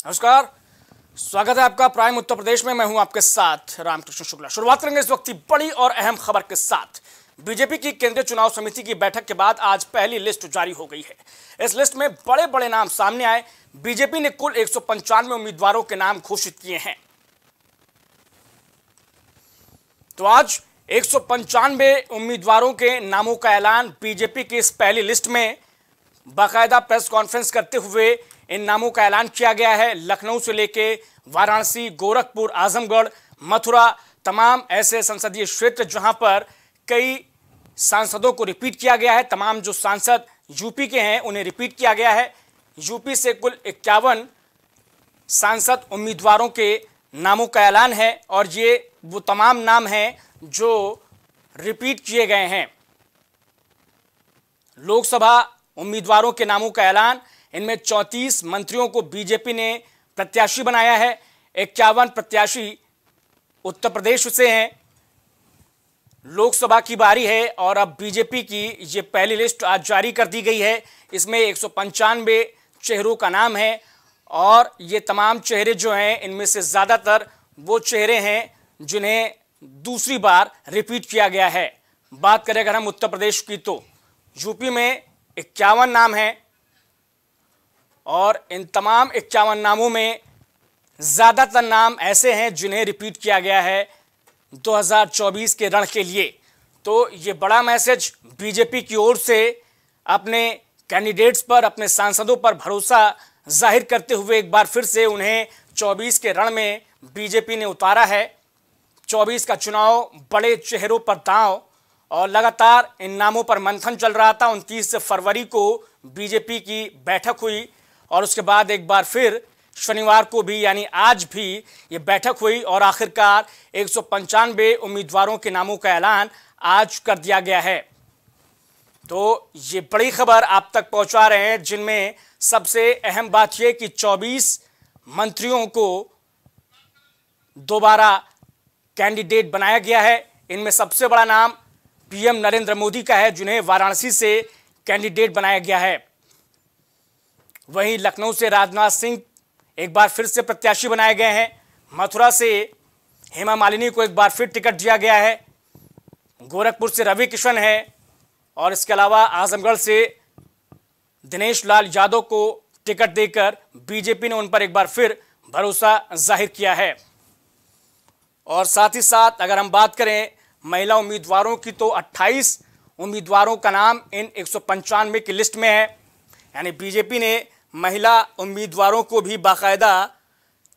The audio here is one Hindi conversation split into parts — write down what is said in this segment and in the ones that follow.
नमस्कार, स्वागत है आपका प्राइम उत्तर प्रदेश में। मैं हूं आपके साथ रामकृष्ण शुक्ला। शुरुआत करेंगे इस वक्त की बड़ी और अहम खबर के साथ। बीजेपी की केंद्रीय चुनाव समिति की बैठक के बाद आज पहली लिस्ट जारी हो गई है। इस लिस्ट में बड़े बड़े नाम सामने आए। बीजेपी ने कुल 195 उम्मीदवारों के नाम घोषित किए हैं। तो आज 195 उम्मीदवारों के नामों का ऐलान बीजेपी की इस पहली लिस्ट में बाकायदा प्रेस कॉन्फ्रेंस करते हुए इन नामों का ऐलान किया गया है। लखनऊ से लेके वाराणसी, गोरखपुर, आजमगढ़, मथुरा, तमाम ऐसे संसदीय क्षेत्र जहां पर कई सांसदों को रिपीट किया गया है। तमाम जो सांसद यूपी के हैं उन्हें रिपीट किया गया है। यूपी से कुल 51 सांसद उम्मीदवारों के नामों का ऐलान है और ये वो तमाम नाम हैं जो रिपीट किए गए हैं। लोकसभा उम्मीदवारों के नामों का ऐलान, इनमें 34 मंत्रियों को बीजेपी ने प्रत्याशी बनाया है। 51 प्रत्याशी उत्तर प्रदेश से हैं। लोकसभा की बारी है और अब बीजेपी की ये पहली लिस्ट आज जारी कर दी गई है। इसमें 195 चेहरों का नाम है और ये तमाम चेहरे जो हैं इनमें से ज़्यादातर वो चेहरे हैं जिन्हें दूसरी बार रिपीट किया गया है। बात करें अगर हम उत्तर प्रदेश की तो यूपी में 51 नाम हैं और इन तमाम 51 नामों में ज़्यादातर नाम ऐसे हैं जिन्हें रिपीट किया गया है 2024 के रण के लिए। तो ये बड़ा मैसेज बीजेपी की ओर से अपने कैंडिडेट्स पर, अपने सांसदों पर भरोसा जाहिर करते हुए एक बार फिर से उन्हें 24 के रण में बीजेपी ने उतारा है। 24 का चुनाव बड़े चेहरों पर दांव और लगातार इन नामों पर मंथन चल रहा था। 29 फरवरी को बीजेपी की बैठक हुई और उसके बाद एक बार फिर शनिवार को भी यानी आज भी ये बैठक हुई और आखिरकार 195 उम्मीदवारों के नामों का ऐलान आज कर दिया गया है। तो ये बड़ी खबर आप तक पहुंचा रहे हैं जिनमें सबसे अहम बात यह कि 24 मंत्रियों को दोबारा कैंडिडेट बनाया गया है। इनमें सबसे बड़ा नाम पीएम नरेंद्र मोदी का है जिन्हें वाराणसी से कैंडिडेट बनाया गया है। वहीं लखनऊ से राजनाथ सिंह एक बार फिर से प्रत्याशी बनाए गए हैं। मथुरा से हेमा मालिनी को एक बार फिर टिकट दिया गया है। गोरखपुर से रवि किशन है और इसके अलावा आजमगढ़ से दिनेश लाल यादव को टिकट देकर बीजेपी ने उन पर एक बार फिर भरोसा जाहिर किया है। और साथ ही साथ अगर हम बात करें महिला उम्मीदवारों की तो 28 उम्मीदवारों का नाम इन 195 की लिस्ट में है। यानी बीजेपी ने महिला उम्मीदवारों को भी बाकायदा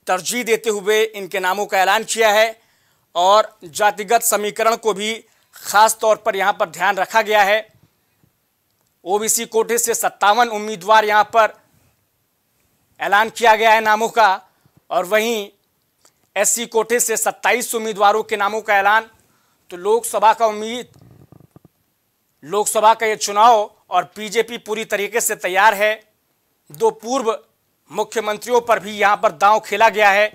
तरजीह देते हुए इनके नामों का ऐलान किया है और जातिगत समीकरण को भी खास तौर पर यहाँ पर ध्यान रखा गया है। ओबीसी कोटे से 57 उम्मीदवार यहाँ पर ऐलान किया गया है नामों का और वहीं एससी कोटे से 27 उम्मीदवारों के नामों का ऐलान। तो लोकसभा का ये चुनाव और बीजेपी पूरी तरीके से तैयार है। दो पूर्व मुख्यमंत्रियों पर भी यहाँ पर दांव खेला गया है।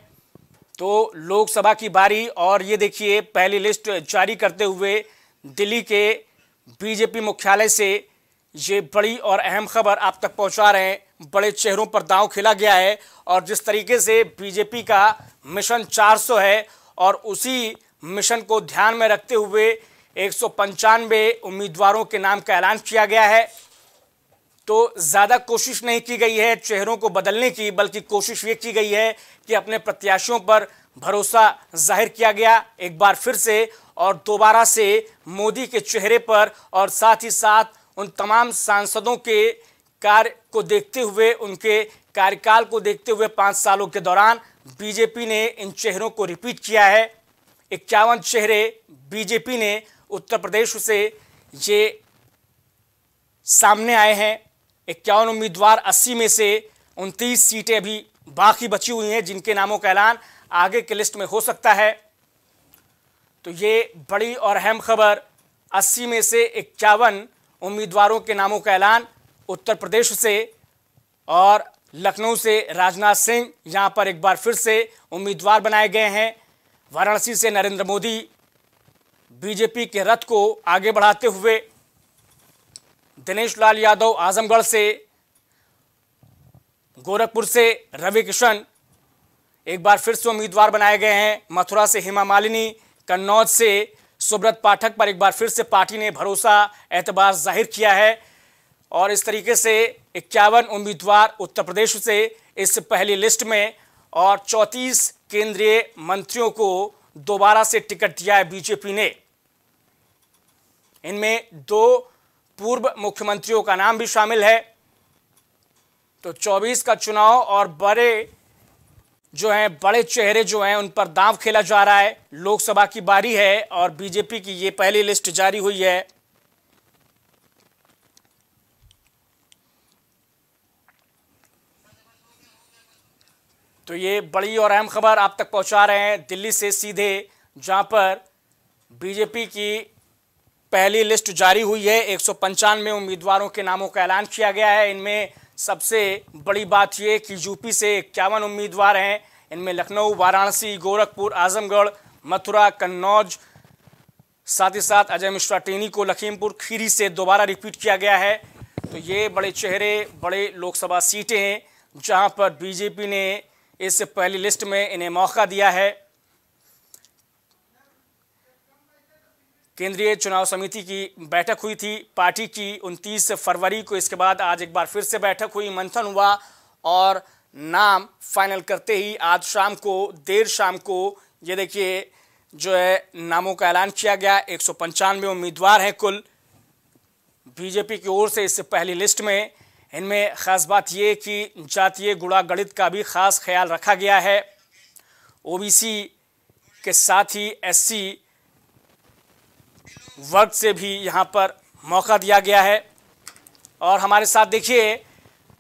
तो लोकसभा की बारी और ये देखिए पहली लिस्ट जारी करते हुए दिल्ली के बीजेपी मुख्यालय से ये बड़ी और अहम खबर आप तक पहुँचा रहे हैं। बड़े चेहरों पर दांव खेला गया है और जिस तरीके से बीजेपी का मिशन 400 है और उसी मिशन को ध्यान में रखते हुए 195 उम्मीदवारों के नाम का ऐलान किया गया है। तो ज़्यादा कोशिश नहीं की गई है चेहरों को बदलने की, बल्कि कोशिश ये की गई है कि अपने प्रत्याशियों पर भरोसा जाहिर किया गया एक बार फिर से और दोबारा से मोदी के चेहरे पर और साथ ही साथ उन तमाम सांसदों के कार्य को देखते हुए, उनके कार्यकाल को देखते हुए 5 सालों के दौरान बीजेपी ने इन चेहरों को रिपीट किया है। 51 चेहरे बीजेपी ने उत्तर प्रदेश से ये सामने आए हैं। 51 उम्मीदवार, 80 में से 29 सीटें अभी बाकी बची हुई हैं जिनके नामों का ऐलान आगे के लिस्ट में हो सकता है। तो ये बड़ी और अहम खबर, 80 में से 51 उम्मीदवारों के नामों का ऐलान उत्तर प्रदेश से और लखनऊ से राजनाथ सिंह यहाँ पर एक बार फिर से उम्मीदवार बनाए गए हैं। वाराणसी से नरेंद्र मोदी बीजेपी के रथ को आगे बढ़ाते हुए, दिनेश लाल यादव आजमगढ़ से, गोरखपुर से रवि किशन एक बार फिर से उम्मीदवार बनाए गए हैं। मथुरा से हेमा मालिनी, कन्नौज से सुब्रत पाठक पर एक बार फिर से पार्टी ने भरोसा, एतबार जाहिर किया है। और इस तरीके से 51 उम्मीदवार उत्तर प्रदेश से इस पहली लिस्ट में, और 34 केंद्रीय मंत्रियों को दोबारा से टिकट दिया है बीजेपी ने। इनमें 2 पूर्व मुख्यमंत्रियों का नाम भी शामिल है। तो 24 का चुनाव और बड़े चेहरे जो हैं उन पर दांव खेला जा रहा है। लोकसभा की बारी है और बीजेपी की ये पहली लिस्ट जारी हुई है। तो ये बड़ी और अहम खबर आप तक पहुंचा रहे हैं दिल्ली से सीधे, जहां पर बीजेपी की पहली लिस्ट जारी हुई है। 195 उम्मीदवारों के नामों का ऐलान किया गया है। इनमें सबसे बड़ी बात यह कि यूपी से 51 उम्मीदवार हैं। इनमें लखनऊ, वाराणसी, गोरखपुर, आजमगढ़, मथुरा, कन्नौज, साथ ही साथ अजय मिश्रा टेनी को लखीमपुर खीरी से दोबारा रिपीट किया गया है। तो ये बड़े चेहरे, बड़े लोकसभा सीटें हैं जहां पर बीजेपी ने इस पहली लिस्ट में इन्हें मौका दिया है। केंद्रीय चुनाव समिति की बैठक हुई थी पार्टी की 29 फरवरी को। इसके बाद आज एक बार फिर से बैठक हुई, मंथन हुआ और नाम फाइनल करते ही आज शाम को, देर शाम को, ये देखिए जो है नामों का ऐलान किया गया। 195 उम्मीदवार हैं कुल बीजेपी की ओर से इस पहली लिस्ट में। इनमें खास बात यह कि जातीय गुणागणित का भी खास ख्याल रखा गया है। ओबीसी के साथ ही एससी वर्ग से भी यहां पर मौका दिया गया है। और हमारे साथ देखिए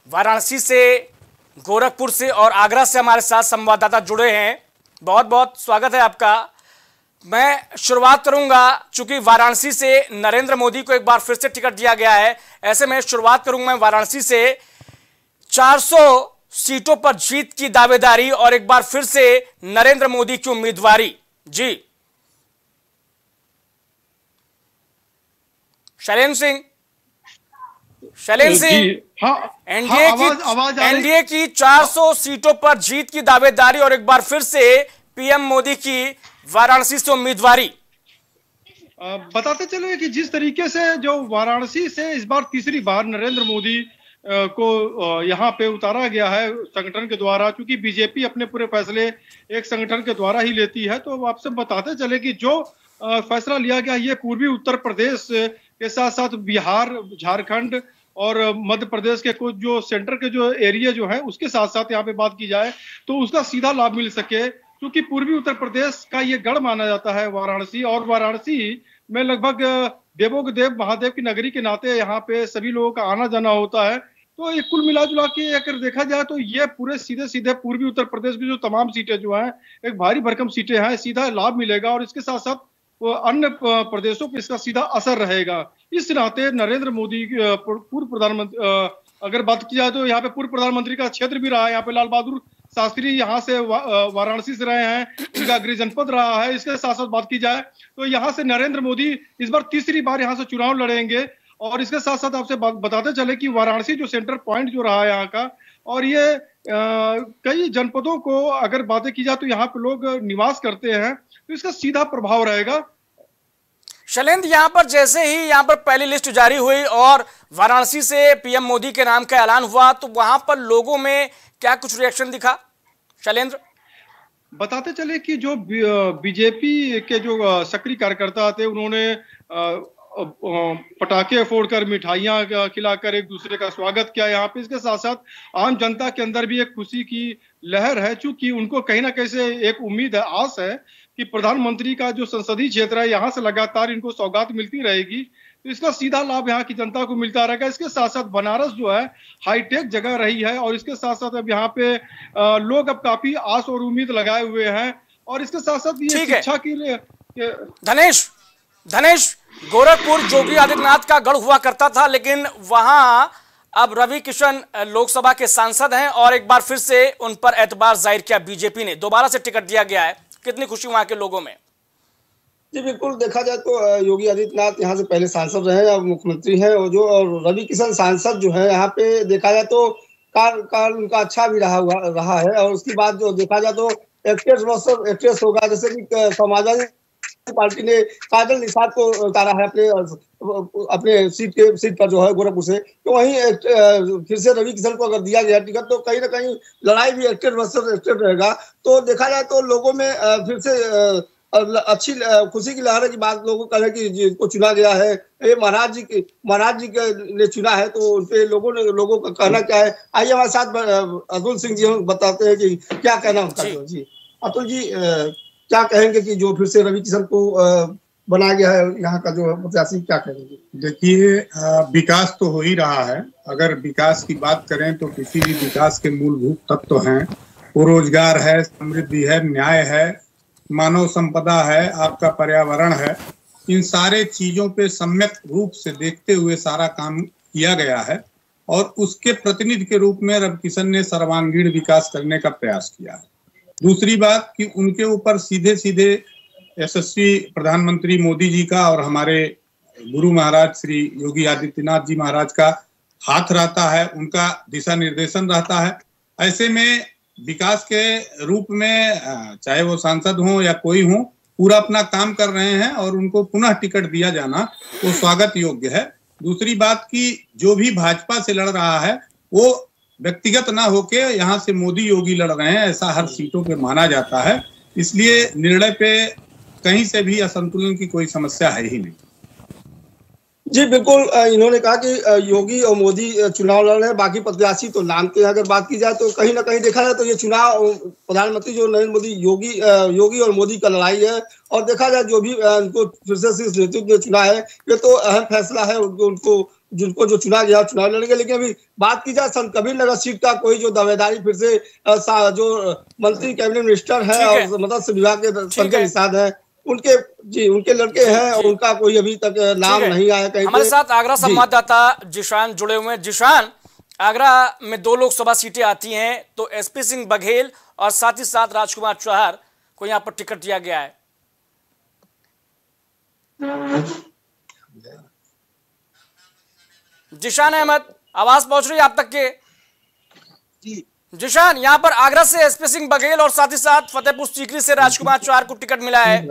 वाराणसी से, गोरखपुर से और आगरा से हमारे साथ संवाददाता जुड़े हैं। बहुत बहुत स्वागत है आपका। मैं शुरुआत करूंगा, चूंकि वाराणसी से नरेंद्र मोदी को एक बार फिर से टिकट दिया गया है, ऐसे में शुरुआत करूंगा मैं वाराणसी से। 400 सीटों पर जीत की दावेदारी और एक बार फिर से नरेंद्र मोदी की उम्मीदवारी। जी शैलेंद्र सिंह, हाँ, एनडीए की 400 सीटों पर जीत की दावेदारी और एक बार फिर से पीएम मोदी की वाराणसी से उम्मीदवारी। बताते चले कि जिस तरीके से जो वाराणसी से इस बार तीसरी बार नरेंद्र मोदी को यहाँ पे उतारा गया है संगठन के द्वारा, क्योंकि बीजेपी अपने पूरे फैसले एक संगठन के द्वारा ही लेती है। तो आपसे बताते चले कि जो फैसला लिया गया ये पूर्वी उत्तर प्रदेश के साथ साथ बिहार, झारखंड और मध्य प्रदेश के कुछ जो सेंटर के जो एरिया जो है उसके साथ साथ यहाँ पे बात की जाए तो उसका सीधा लाभ मिल सके, क्योंकि पूर्वी उत्तर प्रदेश का ये गढ़ माना जाता है वाराणसी। और वाराणसी में लगभग देवों के देव महादेव की नगरी के नाते यहाँ पे सभी लोगों का आना जाना होता है। तो ये कुल मिला जुला के अगर देखा जाए तो ये पूरे सीधे सीधे पूर्वी उत्तर प्रदेश की जो तमाम सीटें जो हैं एक भारी भरकम सीटें हैं, सीधा लाभ मिलेगा और इसके साथ साथ अन्य प्रदेशों पर इसका सीधा असर रहेगा। इस नाते नरेंद्र मोदी पूर्व प्रधानमंत्री, अगर बात की जाए तो यहाँ पे पूर्व प्रधानमंत्री का क्षेत्र भी रहा है। यहाँ पे लाल बहादुर शास्त्री यहाँ से वाराणसी से रहे हैं, उनका गृह जनपद रहा है। इसके साथ साथ बात की जाए तो यहाँ से नरेंद्र मोदी इस बार तीसरी बार यहाँ से चुनाव लड़ेंगे। और इसके साथ साथ आपसे बताते चले कि वाराणसी जो सेंटर पॉइंट जो रहा है यहाँ का, और ये कई जनपदों को अगर बातें की जाए तो यहाँ पे लोग निवास करते हैं, तो इसका सीधा प्रभाव रहेगा। शैलेंद्र, यहाँ पर जैसे ही यहाँ पर पहली लिस्ट जारी हुई और वाराणसी से पीएम मोदी के नाम का ऐलान हुआ तो वहां पर लोगों में क्या कुछ रिएक्शन दिखा? शैलेंद्र, बताते चले कि जो बीजेपी के जो सक्रिय कार्यकर्ता थे उन्होंने पटाखे फोड़कर, मिठाइयां खिलाकर एक दूसरे का स्वागत किया यहाँ पे। इसके साथ साथ आम जनता के अंदर भी एक खुशी की लहर है, चूंकि उनको कहीं ना कहीं से एक उम्मीद है, आस है कि प्रधानमंत्री का जो संसदीय क्षेत्र है यहाँ से लगातार इनको सौगात मिलती रहेगी, तो इसका सीधा लाभ यहाँ की जनता को मिलता रहेगा। इसके साथ साथ बनारस जो है हाईटेक जगह रही है और इसके साथ साथ अब यहाँ पे लोग अब काफी आस और उम्मीद लगाए हुए हैं। और इसके साथ साथ ये शिक्षा के लिए धनेश, गोरखपुर योगी आदित्यनाथ का गढ़ हुआ करता था, लेकिन वहां अब रवि किशन लोकसभा के सांसद हैं और एक बार फिर से उन पर एतबार जाहिर किया बीजेपी ने, दोबारा से टिकट दिया गया है। कितनी खुशी वहां के लोगों में? जी बिल्कुल, देखा जाए तो योगी आदित्यनाथ यहाँ से पहले सांसद रहे हैं, अब मुख्यमंत्री हैं। और रवि किशन सांसद जो है यहाँ पे देखा जाए तो कार्य उनका अच्छा भी रहा है। और उसके बाद जो देखा जाए तो एक्ट्रेस होगा, जैसे कि समाजवादी पार्टी ने काजल निषाद को उतारा है अपने सीट पर जो है गोरखपुर से, तो वहीं फिर से रवि किशन को अगर दिया गया टिकट तो कहीं ना कहीं लड़ाई भी एक्टेड वर्सेस एक्टेड रहेगा। तो देखा जाए तो लोगों में फिर से अच्छी खुशी की लहर की बात लोगों का है कि जिनको चुना गया है ये महाराज जी ने चुना है, तो उनपे लोगों का कहना क्या है। आइए हमारे साथ अतुल सिंह जी हम बताते हैं कि क्या कहना उनका। जी अतुल जी, क्या कहेंगे कि जो फिर से रवि किशन को बनाया गया है यहाँ का जो प्रत्याशी, क्या कहेंगे? देखिए, विकास तो हो ही रहा है। अगर विकास की बात करें तो किसी भी विकास के मूलभूत तत्व तो हैं, वो रोजगार है, समृद्धि है, न्याय है, मानव संपदा है, आपका पर्यावरण है। इन सारे चीजों पे सम्यक रूप से देखते हुए सारा काम किया गया है और उसके प्रतिनिधि के रूप में रवि किशन ने सर्वांगीण विकास करने का प्रयास किया है। दूसरी बात कि उनके ऊपर सीधे सीधे यशस्वी प्रधानमंत्री मोदी जी का और हमारे गुरु महाराज श्री योगी आदित्यनाथ जी महाराज का हाथ रहता है, उनका दिशा निर्देशन रहता है। ऐसे में विकास के रूप में चाहे वो सांसद हो या कोई हो, पूरा अपना काम कर रहे हैं और उनको पुनः टिकट दिया जाना वो स्वागत योग्य है। दूसरी बात कि जो भी भाजपा से लड़ रहा है वो व्यक्तिगत ना होके यहाँ से मोदी योगी लड़ रहे हैं, ऐसा हर सीटों पे माना जाता है। इसलिए निर्णय पे कहीं से भी असंतुलन की कोई समस्या है ही नहीं। जी बिल्कुल, इन्होंने कहा कि योगी और मोदी चुनाव लड़ रहे हैं, बाकी प्रत्याशी तो नाम के अगर बात की जाए तो कहीं ना कहीं देखा जाए तो ये चुनाव प्रधानमंत्री जो नरेंद्र मोदी योगी और मोदी का लड़ाई है। और देखा जाए जो भी उनको फिर से शीर्ष नेतृत्व ने चुना है ये तो अहम फैसला है उनको जिनको जो चुना गया चुनाव लड़ेंगे। लेकिन अभी बात की जाए संत कबीर नगर सीट का कोई जो दावेदारी फिर से जो मंत्री कैबिनेट मिनिस्टर है और मत्स्य विभाग के संजय निषाद है उनके लड़के हैं और उनका कोई अभी तक नाम नहीं आया कहीं। हमारे साथ आगरा संवाददाता जिशान जुड़े हुए हैं। जिशान, आगरा में 2 लोकसभा सीटें आती हैं, तो एसपी सिंह बघेल और साथ ही साथ राजकुमार चौहार को यहाँ पर टिकट दिया गया है। जिशान अहमद, आवाज पहुंच रही है आप तक के? जिशान, यहाँ पर आगरा से एसपी सिंह बघेल और साथ ही साथ फतेहपुर सीकरी से राजकुमार चौहार को टिकट मिला है।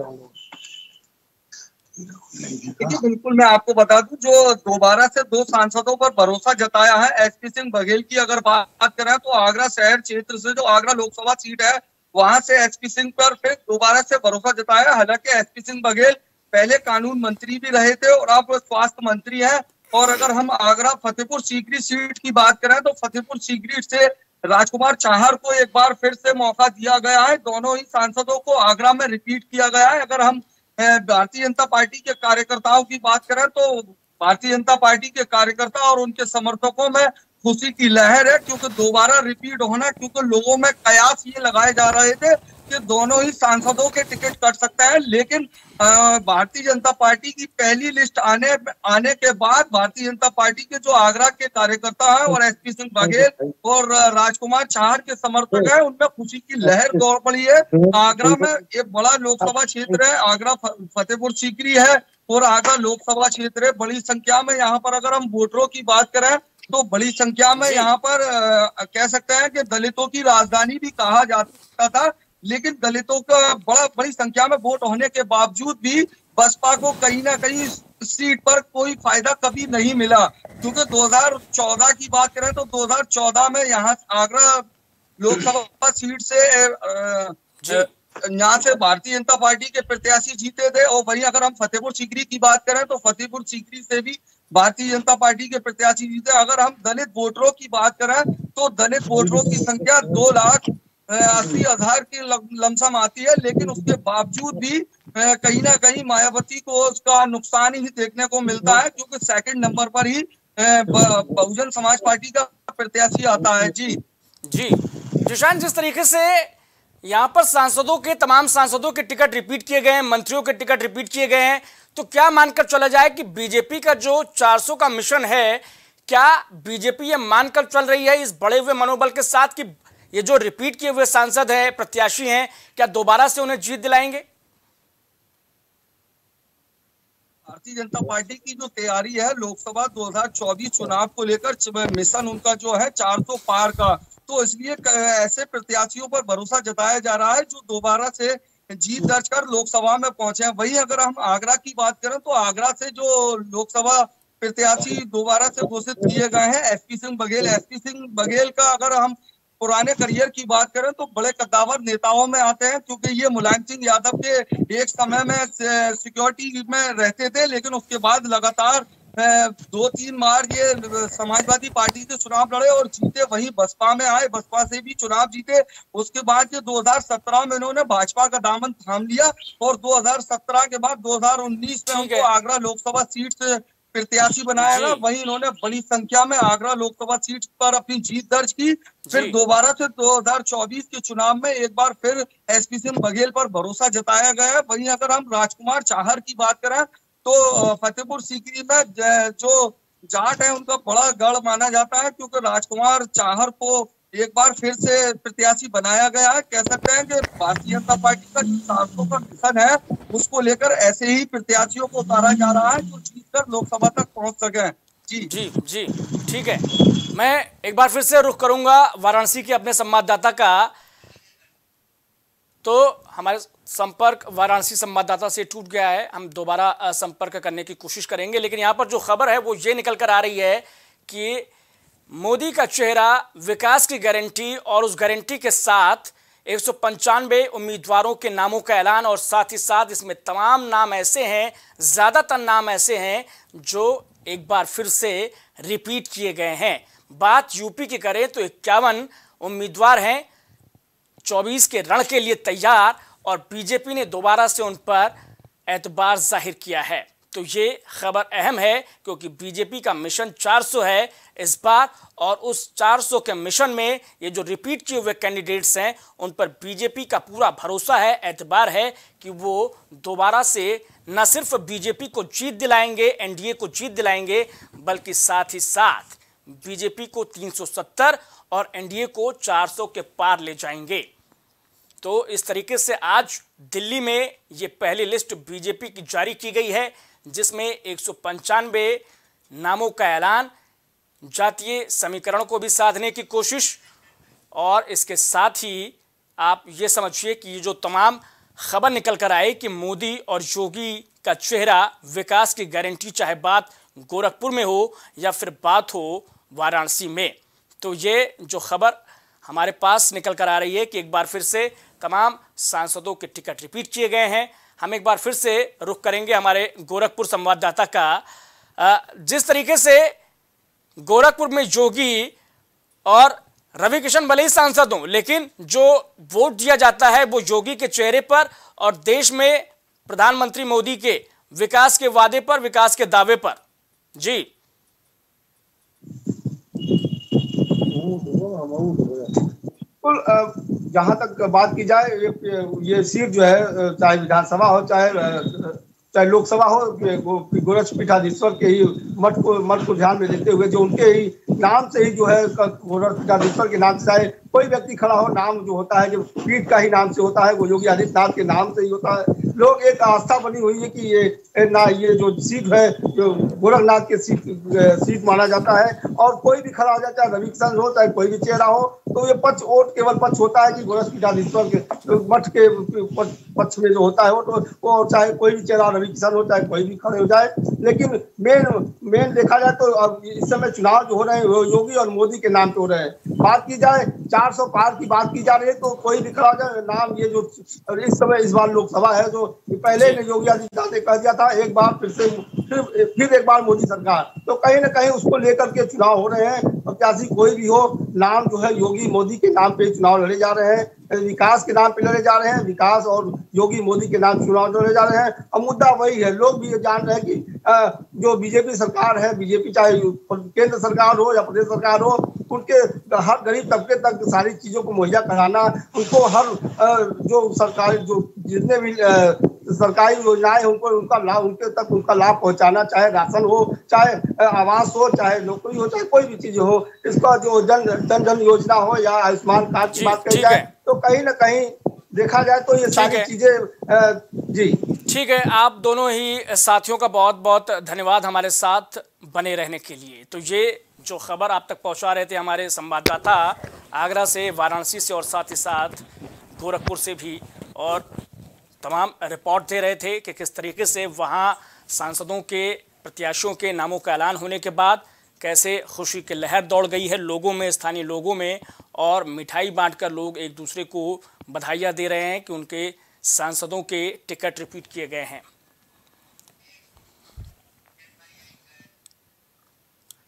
देखिए बिल्कुल, मैं आपको बता दूं जो दोबारा से 2 सांसदों पर भरोसा जताया है एसपी सिंह बघेल की अगर बात करें तो आगरा शहर क्षेत्र से जो आगरा लोकसभा सीट है वहां से एसपी सिंह पर फिर दोबारा से भरोसा जताया। हालांकि एसपी सिंह बघेल पहले कानून मंत्री भी रहे थे और अब स्वास्थ्य मंत्री है। और अगर हम आगरा फतेहपुर सीकरी सीट की बात करें तो फतेहपुर सीकरी से राजकुमार चौहार को एक बार फिर से मौका दिया गया है। दोनों ही सांसदों को आगरा में रिपीट किया गया है। अगर हम भारतीय जनता पार्टी के कार्यकर्ताओं की बात करें तो भारतीय जनता पार्टी के कार्यकर्ता और उनके समर्थकों में खुशी की लहर है, क्योंकि दोबारा रिपीट होना, क्योंकि लोगों में कयास ये लगाए जा रहे थे कि दोनों ही सांसदों के टिकट कट सकता है। लेकिन भारतीय जनता पार्टी की पहली लिस्ट आने के बाद भारतीय जनता पार्टी के जो आगरा के कार्यकर्ता है और एसपी सिंह बघेल और राजकुमार चौहार के समर्थक है उनमें खुशी की लहर दौड़ पड़ी है। आगरा में एक बड़ा लोकसभा क्षेत्र है, आगरा फतेहपुर सीकरी है और आगरा लोकसभा क्षेत्र है। बड़ी संख्या में यहाँ पर अगर हम वोटरों की बात करें तो बड़ी संख्या में यहाँ पर कह सकते हैं कि दलितों की राजधानी भी कहा जाता था। लेकिन दलितों का बड़ी संख्या में वोट होने के बावजूद भी बसपा को कहीं ना कहीं सीट पर कोई फायदा कभी नहीं मिला, क्योंकि 2014 की बात करें तो 2014 में यहाँ आगरा लोकसभा सीट से यहाँ से भारतीय जनता पार्टी के प्रत्याशी जीते थे। और वहीं अगर हम फतेहपुर सीकरी की बात करें तो फतेहपुर सीकरी से भी भारतीय जनता पार्टी के प्रत्याशी जीते। अगर हम दलित वोटरों की बात करें तो दलित वोटरों की संख्या 2,80,000 की लमसम आती है। लेकिन उसके बावजूद भी कहीं ना कहीं मायावती को उसका नुकसान ही देखने को मिलता है, क्योंकि सेकंड नंबर पर ही बहुजन समाज पार्टी का प्रत्याशी आता है। जी जिशान, जिस तरीके से यहाँ पर तमाम सांसदों के टिकट रिपीट किए गए हैं, मंत्रियों के टिकट रिपीट किए गए हैं, तो क्या मानकर चला जाए कि बीजेपी का जो 400 का मिशन है, क्या बीजेपी ये मानकर चल रही है इस बड़े हुए मनोबल के साथ कि ये जो रिपीट किए हुए सांसद हैं, प्रत्याशी हैं, क्या दोबारा से उन्हें जीत दिलाएंगे? भारतीय जनता पार्टी की जो तैयारी है लोकसभा 2024 चुनाव को लेकर, मिशन उनका जो है 400 पार का, तो इसलिए ऐसे प्रत्याशियों पर भरोसा जताया जा रहा है जो दोबारा से जीत दर्ज कर लोकसभा में पहुंचे हैं। वहीं अगर हम आगरा की बात करें तो आगरा से जो लोकसभा प्रत्याशी दोबारा से घोषित किए गए हैं एसपी सिंह बघेल। एसपी सिंह बघेल का अगर हम पुराने करियर की बात करें तो बड़े कद्दावर नेताओं में आते हैं, क्योंकि ये मुलायम सिंह यादव के एक समय में सिक्योरिटी में रहते थे, लेकिन उसके बाद लगातार 2-3 बार ये समाजवादी पार्टी से चुनाव लड़े और जीते, वहीं बसपा में आए, बसपा से भी चुनाव जीते। उसके बाद ये 2017 में इन्होंने भाजपा का दामन थाम लिया और 2017 के बाद 2019 में उनको आगरा लोकसभा सीट से प्रत्याशी बनाया गया। वहीं इन्होंने बड़ी संख्या में आगरा लोकसभा सीट पर अपनी जीत दर्ज की। फिर दोबारा से 2024 के चुनाव में एक बार फिर एसपी सिंह बघेल पर भरोसा जताया गया है। वहीं अगर हम राजकुमार चाहर की बात करें तो फतेहपुर सीकरी में जो जाट है उनका बड़ा गढ़ माना जाता है, क्योंकि राजकुमार चाहर को एक बार फिर से प्रत्याशी बनाया गया है। कह सकते हैं कि भारतीय जनता पार्टी का जो 400 का मिशन है उसको लेकर ऐसे ही प्रत्याशियों को उतारा जा रहा है जो जीतकर लोकसभा तक पहुंच सके। जी ठीक है। मैं एक बार फिर से रुख करूंगा वाराणसी के अपने संवाददाता का। तो हमारे संपर्क वाराणसी संवाददाता से टूट गया है, हम दोबारा संपर्क करने की कोशिश करेंगे। लेकिन यहाँ पर जो खबर है वो ये निकल कर आ रही है कि मोदी का चेहरा, विकास की गारंटी और उस गारंटी के साथ 195 उम्मीदवारों के नामों का ऐलान, और साथ ही साथ इसमें तमाम नाम ऐसे हैं, ज़्यादातर नाम ऐसे हैं जो एक बार फिर से रिपीट किए गए हैं। बात यूपी की करें तो 51 उम्मीदवार हैं 24 के रण के लिए तैयार, और बीजेपी ने दोबारा से उन पर एतबार जाहिर किया है। तो ये खबर अहम है क्योंकि बीजेपी का मिशन 400 है इस बार, और उस 400 के मिशन में ये जो रिपीट किए हुए कैंडिडेट्स हैं उन पर बीजेपी का पूरा भरोसा है, एतबार है कि वो दोबारा से न सिर्फ बीजेपी को जीत दिलाएंगे, एनडीए को जीत दिलाएंगे, बल्कि साथ ही साथ बीजेपी को 370 और एनडीए को 400 के पार ले जाएंगे। तो इस तरीके से आज दिल्ली में ये पहली लिस्ट बीजेपी की जारी की गई है, जिसमें 195 नामों का ऐलान, जातीय समीकरण को भी साधने की कोशिश, और इसके साथ ही आप ये समझिए कि ये जो तमाम खबर निकल कर आए कि मोदी और योगी का चेहरा, विकास की गारंटी, चाहे बात गोरखपुर में हो या फिर बात हो वाराणसी में। तो ये जो खबर हमारे पास निकल कर आ रही है कि एक बार फिर से तमाम सांसदों के टिकट रिपीट किए गए हैं। हम एक बार फिर से रुख करेंगे हमारे गोरखपुर संवाददाता का। जिस तरीके से गोरखपुर में योगी और रवि किशन भले ही सांसद हों, लेकिन जो वोट दिया जाता है वो योगी के चेहरे पर और देश में प्रधानमंत्री मोदी के विकास के वादे पर, विकास के दावे पर। जी जहां तक बात की जाए, ये सीट जो है चाहे विधानसभा हो चाहे लोकसभा हो, गोरक्ष पीठाधीश्वर के ही मठ को ध्यान में देते हुए जो उनके ही नाम से ही जो है गोरक्ष पीठाधीश्वर के नाम से चाहे कोई व्यक्ति खड़ा हो, नाम जो होता है जो पीठ का ही नाम से होता है वो योगी आदित्यनाथ के नाम से ही होता है। लोग एक आस्था बनी हुई है कि ये जो सीट है जो गोरखनाथ के सीट माना जाता है, और कोई भी खड़ा हो जाता है, रवि किशन हो चाहे कोई भी चेहरा हो, तो ये वोट केवल पक्ष होता है कि गोरक्ष पीठाधीश्वर के मठ के पक्ष में जो होता है वो चाहे कोई भी चेहरा, रवि किशन हो चाहे कोई भी खड़े हो जाए। लेकिन मेन देखा जाए तो अब इस समय चुनाव जो हो रहे हैं वो योगी और मोदी के नाम पे हो रहे हैं। बात की जाए 400 पार की बात की जा रही है तो कोई भी खड़ा हो जाए, नाम ये जो इस समय इस बार लोकसभा है जो पहले ने योगी आदित्यनाथ ने कह दिया था एक बार फिर एक बार मोदी सरकार, तो कहीं ना कहीं उसको लेकर के चुनाव हो रहे हैं। प्रत्याशी कोई भी हो, नाम जो है योगी मोदी के नाम पे चुनाव लड़े जा रहे हैं, विकास के नाम पे लड़े जा रहे हैं, विकास और योगी मोदी के नाम चुनाव लड़े जा रहे हैं। अब मुद्दा वही है, लोग भी ये जान रहे हैं कि जो बीजेपी सरकार है, बीजेपी चाहे केंद्र सरकार हो या प्रदेश सरकार हो, उनके हर गरीब तबके तक सारी चीजों को मुहैया कराना, उनको हर जो सरकारी जो जितने भी सरकारी योजनाएं उनको उनका लाभ पहुंचाना, चाहे राशन हो, चाहे आवास हो, चाहे नौकरी हो, चाहे कोई भी चीज हो, इसका जो जन योजना हो या आयुष्मान कार्ड की बात कही जाए तो कहीं ना कहीं देखा जाए तो ये सारी चीजें जी ठीक है, आप दोनों ही साथियों का बहुत बहुत धन्यवाद हमारे साथ बने रहने के लिए। तो ये जो खबर आप तक पहुंचा रहे थे हमारे संवाददाता आगरा से, वाराणसी से और साथ ही साथ गोरखपुर से भी, और तमाम रिपोर्ट दे रहे थे कि किस तरीके से वहां सांसदों के प्रत्याशियों के नामों का ऐलान होने के बाद कैसे खुशी की लहर दौड़ गई है लोगों में, स्थानीय लोगों में, और मिठाई बांटकर लोग एक दूसरे को बधाइयाँ दे रहे हैं कि उनके सांसदों के टिकट रिपीट किए गए हैं।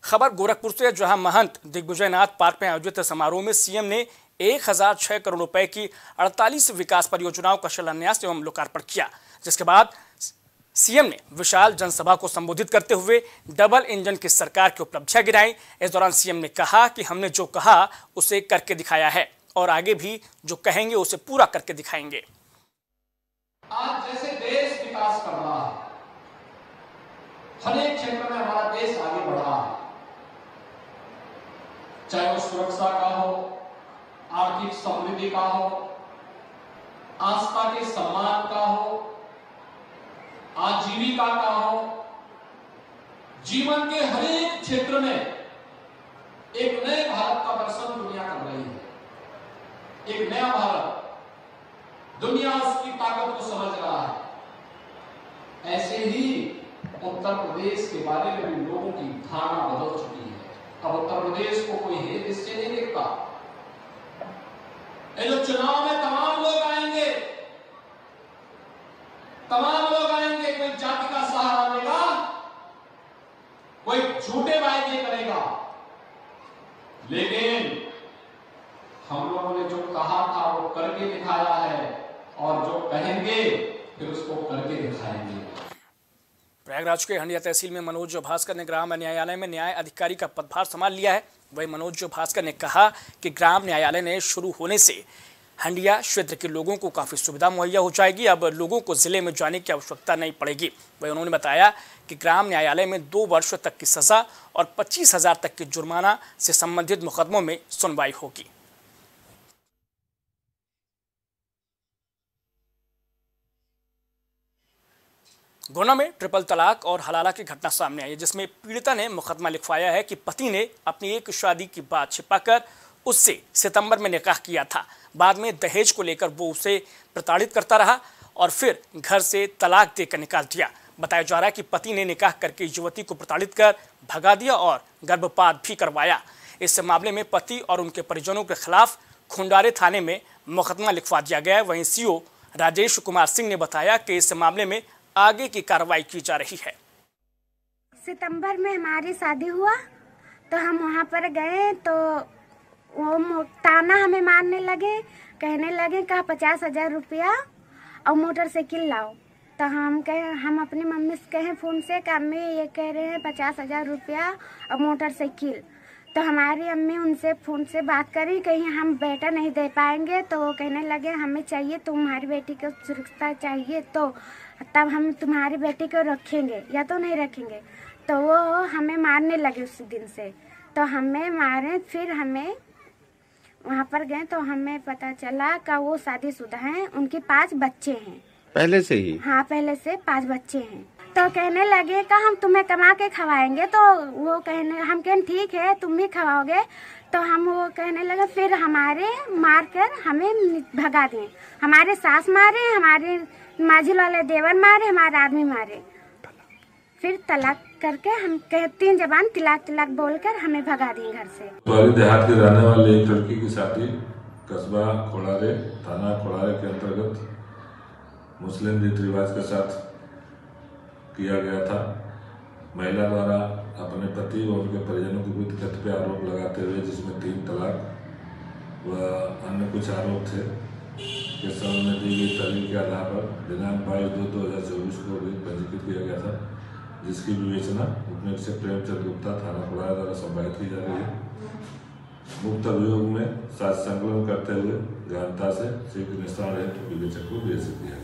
खबर गोरखपुर से, जहां महंत दिग्विजयनाथ पार्क में आयोजित समारोह में सीएम ने 1006 करोड़ रुपए की 48 विकास परियोजनाओं का शिलान्यास एवं लोकार्पण किया, जिसके बाद सीएम ने विशाल जनसभा को संबोधित करते हुए डबल इंजन की सरकार की उपलब्धियां गिनाई। इस दौरान सीएम ने कहा कि हमने जो कहा उसे करके दिखाया है और आगे भी जो कहेंगे उसे पूरा करके दिखाएंगे। आज जैसे देश विकास कर रहा है, हर एक क्षेत्र में हमारा देश आगे बढ़ रहा है, चाहे वो सुरक्षा का हो, आर्थिक समृद्धि का हो, आस्था के सम्मान का हो, आजीविका का हो, जीवन के हर एक क्षेत्र में एक नए भारत का दर्शन दुनिया कर रही है। एक नया भारत, दुनिया उसकी ताकत को समझ रहा है। ऐसे ही उत्तर प्रदेश के बारे में भी लोगों की धारणा बदल चुकी है। अब उत्तर प्रदेश को कोई हेत इससे नहीं देखता। ये जो चुनाव में तमाम लोग आएंगे, कोई जाति का सहारा लेगा, कोई झूठे वायदे करेगा, लेकिन हम लोगों ने जो कहा था वो करके दिखाया है, और जो कहेंगे फिर उसको करके दिखाएंगे। प्रयागराज के हंडिया तहसील में मनोज भास्कर ने ग्राम न्यायालय में न्याय अधिकारी का पदभार संभाल लिया है। वही मनोज भास्कर ने कहा कि ग्राम न्यायालय ने शुरू होने से हंडिया क्षेत्र के लोगों को काफ़ी सुविधा मुहैया हो जाएगी। अब लोगों को जिले में जाने की आवश्यकता नहीं पड़ेगी। वही उन्होंने बताया कि ग्राम न्यायालय में 2 वर्ष तक की सजा और 25,000 तक के जुर्माना से संबंधित मुकदमों में सुनवाई होगी। गुना में ट्रिपल तलाक और हलाला की घटना सामने आई है, जिसमें पीड़िता ने मुकदमा लिखवाया है कि पति ने अपनी एक शादी की बात छिपाकर उससे सितंबर में निकाह किया था। बाद में दहेज को लेकर वो उसे प्रताड़ित करता रहा और फिर घर से तलाक देकर निकाल दिया। बताया जा रहा है कि पति ने निकाह करके युवती को प्रताड़ित कर भगा दिया और गर्भपात भी करवाया। इस मामले में पति और उनके परिजनों के खिलाफ खुंडारे थाने में मुकदमा लिखवा दिया गया है। वहीं सीओ राजेश कुमार सिंह ने बताया कि इस मामले में आगे की कार्रवाई की जा रही है। सितंबर में हमारी शादी हुआ तो हम वहाँ पर गए तो वो ताना हमें मारने लगे, कहने लगे कहा 50,000 रुपया और मोटरसाइकिल लाओ। तो हम अपनी मम्मी से कहें फ़ोन से कि अम्मी ये कह रहे हैं 50,000 रुपया और मोटरसाइकिल। तो हमारी अम्मी उनसे फ़ोन से बात करी, कहीं हम बेटा नहीं दे पाएंगे। तो वो कहने लगे हमें चाहिए, तुम्हारी बेटी को सुरक्षा चाहिए तो तब हम तुम्हारी बेटी को रखेंगे या तो नहीं रखेंगे। तो वो हमें मारने लगे उस दिन से। तो हमें मारे, फिर हमें वहाँ पर गए तो हमें पता चला कि वो शादीशुदा हैं, उनके 5 बच्चे हैं पहले से ही। हाँ, पहले से 5 बच्चे हैं। तो कहने लगे कि हम तुम्हें कमा के खवाएंगे। तो वो हम कहें ठीक है तुम भी खवाओगे। तो हम वो कहने लगे, फिर हमारे मार कर हमें भगा दिए। हमारे सास मारे, हमारे माझी वाले देवर मारे, हमारे आदमी मारे। फिर तलाक करके हम 3 जबान तिलाक बोलकर हमें भगा दिए घर से। देहात के रहने वाले एक लड़की की शादी कस्बा खोड़ारे, थाना खोड़ारे के अंतर्गत मुस्लिम रीति रिवाज के साथ किया गया था। महिला द्वारा अपने पति व उनके परिजनों के विरुद्ध कथित आरोप लगाते हुए, जिसमें 3 तलाक व अन्य कुछ आरोप थे, के संबंध में दी गई दलील के आधार पर दिनांक 22/2/2024 को पंजीकृत किया गया था, जिसकी विवेचना उपनिरीक्षक प्रेमचंद गुप्ता थाना खोड़ारा द्वारा संपादित की जा रही है। मुक्त अभियोग में साक्ष्य संकलन करते हुए गहनता से शीघ्र निस्तारण हेतु विवेचक को भेज दिया।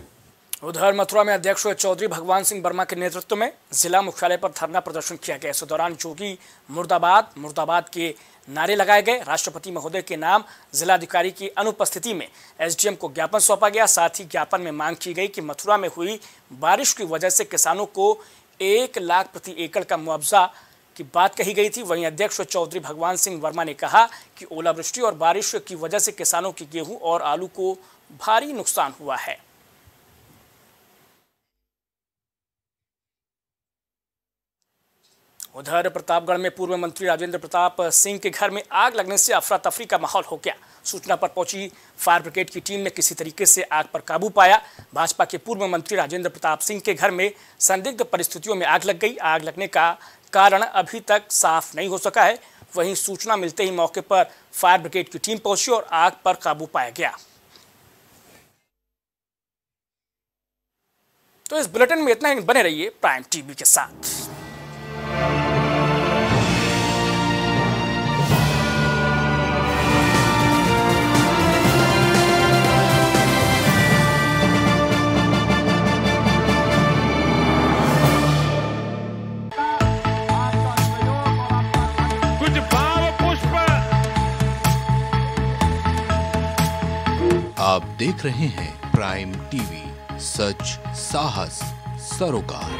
उधर मथुरा में अध्यक्ष चौधरी भगवान सिंह वर्मा के नेतृत्व में जिला मुख्यालय पर धरना प्रदर्शन किया गया। इस दौरान जोगी मुर्दाबाद मुर्दाबाद के नारे लगाए गए। राष्ट्रपति महोदय के नाम जिलाधिकारी की अनुपस्थिति में एसडीएम को ज्ञापन सौंपा गया। साथ ही ज्ञापन में मांग की गई कि मथुरा में हुई बारिश की वजह से किसानों को 1 लाख प्रति एकड़ का मुआवजा की बात कही गई थी। वहीं अध्यक्ष चौधरी भगवान सिंह वर्मा ने कहा कि ओलावृष्टि और बारिश की वजह से किसानों की गेहूं और आलू को भारी नुकसान हुआ है। उधर प्रतापगढ़ में पूर्व मंत्री राजेंद्र प्रताप सिंह के घर में आग लगने से अफरा तफरी का माहौल हो गया। सूचना पर पहुंची फायर ब्रिगेड की टीम ने किसी तरीके से आग पर काबू पाया। भाजपा के पूर्व मंत्री राजेंद्र प्रताप सिंह के घर में संदिग्ध परिस्थितियों में आग लग गई। आग लगने का कारण अभी तक साफ नहीं हो सका है। वहीं सूचना मिलते ही मौके पर फायर ब्रिगेड की टीम पहुंची और आग पर काबू पाया गया। तो इस बुलेटिन में इतना ही। बने रहिए प्राइम टीवी के साथ। आप देख रहे हैं प्राइम टीवी, सच साहस सरोकार।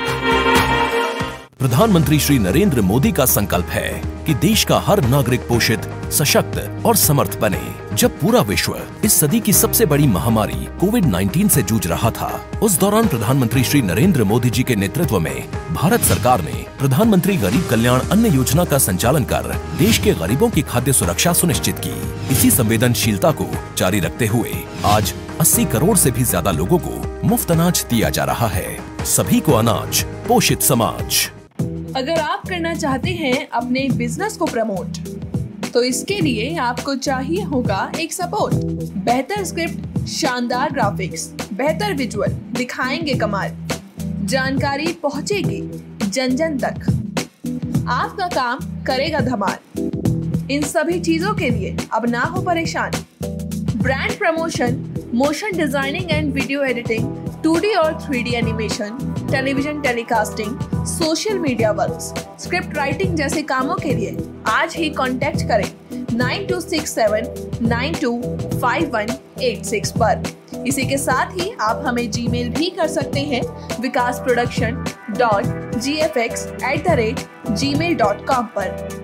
प्रधानमंत्री श्री नरेंद्र मोदी का संकल्प है कि देश का हर नागरिक पोषित, सशक्त और समर्थ बने। जब पूरा विश्व इस सदी की सबसे बड़ी महामारी कोविड-19 से जूझ रहा था, उस दौरान प्रधानमंत्री श्री नरेंद्र मोदी जी के नेतृत्व में भारत सरकार ने प्रधानमंत्री गरीब कल्याण अन्न योजना का संचालन कर देश के गरीबों की खाद्य सुरक्षा सुनिश्चित की। इसी संवेदनशीलता को जारी रखते हुए आज 80 करोड़ से भी ज्यादा लोगों को मुफ्त अनाज दिया जा रहा है। सभी को अनाज, पोषित समाज। अगर आप करना चाहते हैं अपने बिजनेस को प्रमोट, तो इसके लिए आपको चाहिए होगा एक सपोर्ट। बेहतर स्क्रिप्ट, शानदार ग्राफिक्स, बेहतर विजुअल, दिखाएंगे कमाल, जानकारी पहुंचेगी जन जन तक, आपका काम करेगा धमाल। इन सभी चीजों के लिए अब ना हो परेशान। Brand promotion, motion designing and video editing, 2D और 3D animation, television telecasting, social media works, script writing जैसे कामों के लिए आज ही कांटेक्ट करें 9267925186 पर। इसी के साथ ही आप हमें जीमेल भी कर सकते हैं vikasproduction.gfx@gmail.com पर।